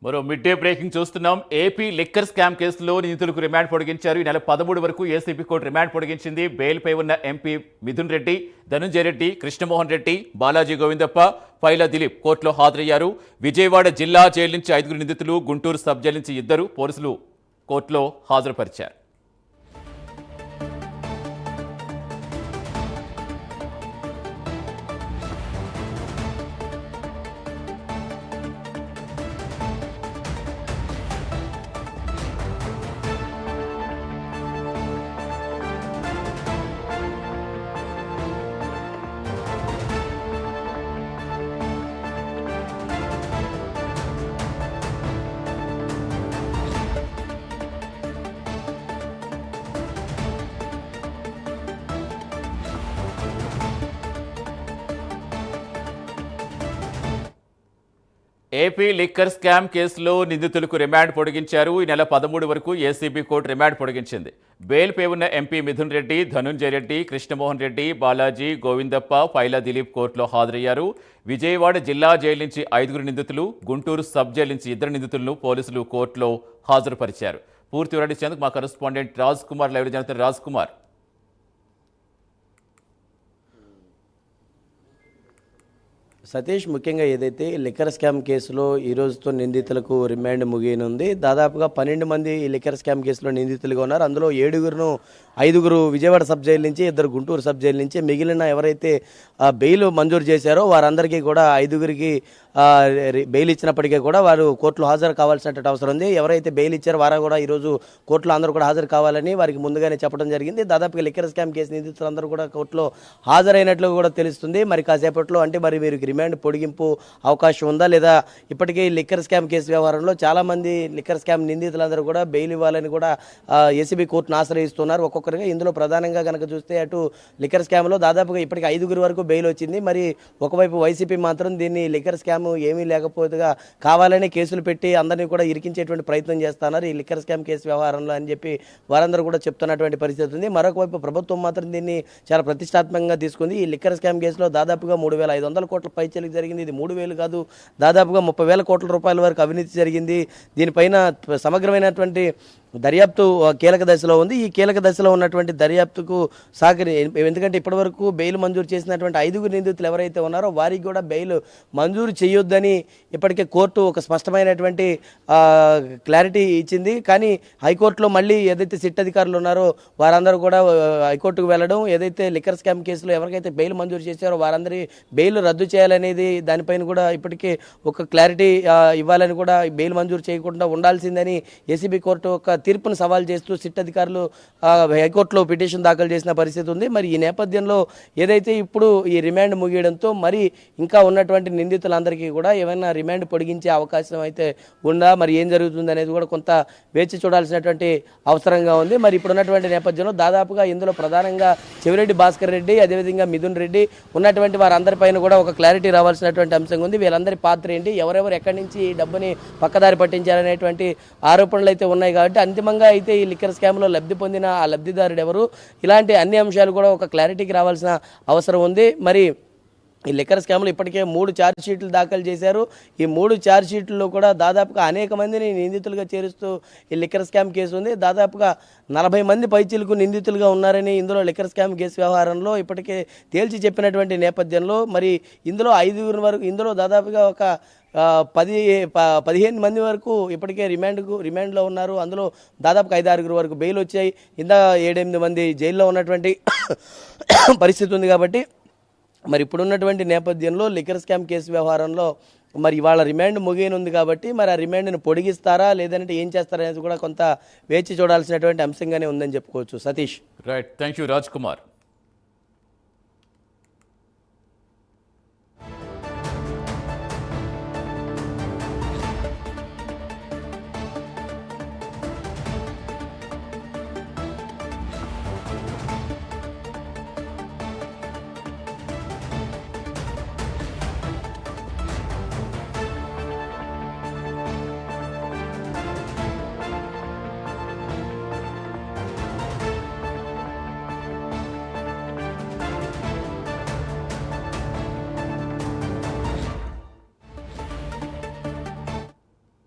మరో mid day breaking చూస్తున్నాం. AP liquor scam కేసులో నిందితులకు రిమాండ్ పొడిగించారు. ఈ నెల 13 వరకు ఏసీబీ కోర్టు రిమాండ్ పొడిగించింది. బెయిల్పై ఉన్న ఎంపీ మిథున్ రెడ్డి, ధనుంజయ రెడ్డి, కృష్ణమోహన్ రెడ్డి, బాలాజీ గోవిందప్ప, పైలా దిలీప్ కోర్టులో హాజరయ్యారు. విజయవాడ జిల్లా జైలు నుంచి 5 నిందితులు, గుంటూరు సబ్ జైలు నుంచి 2 పోలీసులు కోర్టులో హాజరుపరిచారు. ఏపీ లిక్కర్ స్కామ్ కేసులో నిందితులకు రిమాండ్ పొడిగించారు. ఈ నెల 13 వరకు ఏసీబీ కోర్టు రిమాండ్ పొడిగించింది. బెయిల్పై ఉన్న ఎంపీ మిథున్ రెడ్డి, ధనుంజయ రెడ్డి, కృష్ణమోహన్ రెడ్డి, బాలాజీ గోవిందప్ప, పైలా దిలీప్ కోర్టులో హాజరయ్యారు. విజయవాడ జిల్లా జైలు నుంచి 5 నిందితులు, గుంటూరు సబ్ జైలు నుంచి 2 నిందితులను పోలీసులు కోర్టులో హాజరుపరిచారు. పూర్తి వివరణ ఇచ్చేందుకు మా కరెస్పాండెంట్ రాజ్ కుమార్ లైవ్ జరుగుతున్న. రాజ్ కుమార్, సతీష్, ముఖ్యంగా ఏదైతే లిక్కర్ స్కామ్ కేసులో ఈ రోజుతో నిందితులకు రిమాండ్ ముగియనుంది. దాదాపుగా 12 మంది ఈ లిక్కర్ స్కామ్ కేసులో నిందితులుగా ఉన్నారు. అందులో 5 విజయవాడ సబ్ జైలు నుంచి, 2 గుంటూరు సబ్ జైలు నుంచి, మిగిలిన ఎవరైతే బెయిల్ మంజూరు చేశారో వారందరికీ కూడా 5 బెయిల్ ఇచ్చినప్పటికీ కూడా వారు కోర్టులో హాజరు కావాల్సినటువంటి అవసరం ఉంది. ఎవరైతే బెయిల్ ఇచ్చారో వారు కూడా ఈరోజు కోర్టులో అందరూ కూడా హాజరు కావాలని వారికి ముందుగానే చెప్పడం జరిగింది. దాదాపుగా లిక్కర్ స్కామ్ కేసు నిందితులందరూ కూడా కోర్టులో హాజరైనట్లు కూడా తెలుస్తుంది. మరి కాసేపట్లో అంటే మరి వీరికి రిమాండ్ పొడిగింపు అవకాశం ఉందా లేదా? ఇప్పటికే లిక్కర్ స్కామ్ కేసు వ్యవహారంలో చాలామంది లిక్కర్ స్కామ్ నిందితులందరూ కూడా బెయిల్ ఇవ్వాలని కూడా ఏసీబీ కోర్టును ఆశ్రయిస్తున్నారు ఒక్కొక్కరిగా. ఇందులో ప్రధానంగా కనుక చూస్తే అటు లిక్కర్ స్కామ్లో దాదాపుగా ఇప్పటికి 5 వరకు బెయిల్ వచ్చింది. మరి ఒకవైపు వైసీపీ మాత్రం దీన్ని లిక్కర్ స్కామ్ ఏమీ లేకపోతేగా కావాలని కేసులు పెట్టి అందరినీ కూడా ఇరికించేటువంటి ప్రయత్నం చేస్తున్నారు ఈ లిక్కర్ స్కామ్ కేసు వ్యవహారంలో అని చెప్పి వారందరూ కూడా చెప్తున్నటువంటి పరిస్థితి ఉంది. మరొకవైపు ప్రభుత్వం మాత్రం దీన్ని చాలా ప్రతిష్టాత్మకంగా తీసుకుంది. ఈ లిక్కర్ స్కామ్ కేసులో దాదాపుగా 3,500 కోట్ల పైచలికి జరిగింది. ఇది 3,000 కాదు, దాదాపుగా 30,000 కోట్ల రూపాయల వరకు అవినీతి జరిగింది. దీనిపైన సమగ్రమైనటువంటి దర్యాప్తు కీలక దశలో ఉంది. ఈ కీలక దశలో ఉన్నటువంటి దర్యాప్తుకు ఎందుకంటే ఇప్పటివరకు బెయిల్ మంజూరు చేసినటువంటి 5 నిందితులు ఎవరైతే ఉన్నారో వారికి కూడా బెయిల్ మంజూరు చేయొద్దని ఇప్పటికే కోర్టు ఒక స్పష్టమైనటువంటి క్లారిటీ ఇచ్చింది. కానీ హైకోర్టులో మళ్ళీ ఏదైతే సిట్ అధికారులు ఉన్నారో వారందరూ కూడా హైకోర్టుకు వెళ్ళడం, ఏదైతే లిక్కర్ స్కామ్ కేసులో ఎవరికైతే బెయిల్ మంజూరు చేశారో వారందరి బెయిల్ రద్దు చేయాలనేది దానిపైన కూడా ఇప్పటికే ఒక క్లారిటీ ఇవ్వాలని కూడా బెయిల్ మంజూరు చేయకుండా ఉండాల్సిందని ఏసీబీ కోర్టు ఒక తీర్పును సవాల్ చేస్తూ సిట్ అధికారులు హైకోర్టులో పిటిషన్ దాఖలు చేసిన పరిస్థితి ఉంది. మరి ఈ నేపథ్యంలో ఏదైతే ఇప్పుడు ఈ రిమాండ్ ముగియడంతో మరి ఇంకా ఉన్నటువంటి నిందితులందరికీ కూడా ఏమైనా రిమాండ్ పొడిగించే అవకాశం అయితే ఉందా, మరి ఏం జరుగుతుంది అనేది కూడా కొంత వేచి చూడాల్సినటువంటి అవసరంగా ఉంది. మరి ఇప్పుడున్నటువంటి నేపథ్యంలో దాదాపుగా ఇందులో ప్రధానంగా చెవిరెడ్డి భాస్కర్ రెడ్డి, అదేవిధంగా మిథున్ రెడ్డి ఉన్నటువంటి వారందరిపైన కూడా ఒక క్లారిటీ రావాల్సినటువంటి అంశంగా ఉంది. వీళ్ళందరి పాత్ర ఏంటి, ఎవరెవరు ఎక్కడి నుంచి ఈ డబ్బుని పక్కదారి పట్టించారనేటువంటి ఆరోపణలు అయితే ఉన్నాయి. కాబట్టి అంతిమంగా అయితే ఈ లిక్కర్ స్కామ్లో లబ్ధి పొందిన ఆ లబ్ధిదారుడు ఎవరు, ఇలాంటి అన్ని అంశాలు కూడా ఒక క్లారిటీకి రావాల్సిన అవసరం ఉంది. మరి ఈ లిక్కర్ స్కామ్లో ఇప్పటికే 3 ఛార్జ్ షీట్లు దాఖలు చేశారు. ఈ 3 ఛార్జ్ షీట్లలో కూడా దాదాపుగా అనేక మందిని నిందితులుగా చేరుస్తూ ఈ లిక్కర్ స్కామ్ కేసు ఉంది. దాదాపుగా 40 మంది పైచీలకు నిందితులుగా ఉన్నారని ఇందులో లిక్కర్ స్కామ్ కేసు వ్యవహారంలో ఇప్పటికే తేల్చి చెప్పినటువంటి నేపథ్యంలో మరి ఇందులో 5 వరకు, ఇందులో దాదాపుగా ఒక 15 మంది వరకు ఇప్పటికే రిమాండ్లో ఉన్నారు. అందులో దాదాపుగా 5-6 వరకు బెయిల్ వచ్చాయి. ఇందా 7-8 మంది జైల్లో ఉన్నటువంటి పరిస్థితి ఉంది. కాబట్టి మరి ఇప్పుడున్నటువంటి నేపథ్యంలో లిక్కర్ స్కామ్ కేసు వ్యవహారంలో మరి ఇవాళ రిమాండ్ ముగియనుంది. కాబట్టి మరి ఆ రిమాండ్ను పొడిగిస్తారా లేదంటే ఏం చేస్తారనేది కూడా కొంత వేచి చూడాల్సినటువంటి అంశంగానే ఉందని చెప్పుకోవచ్చు. Satish, right, thank you Raj Kumar.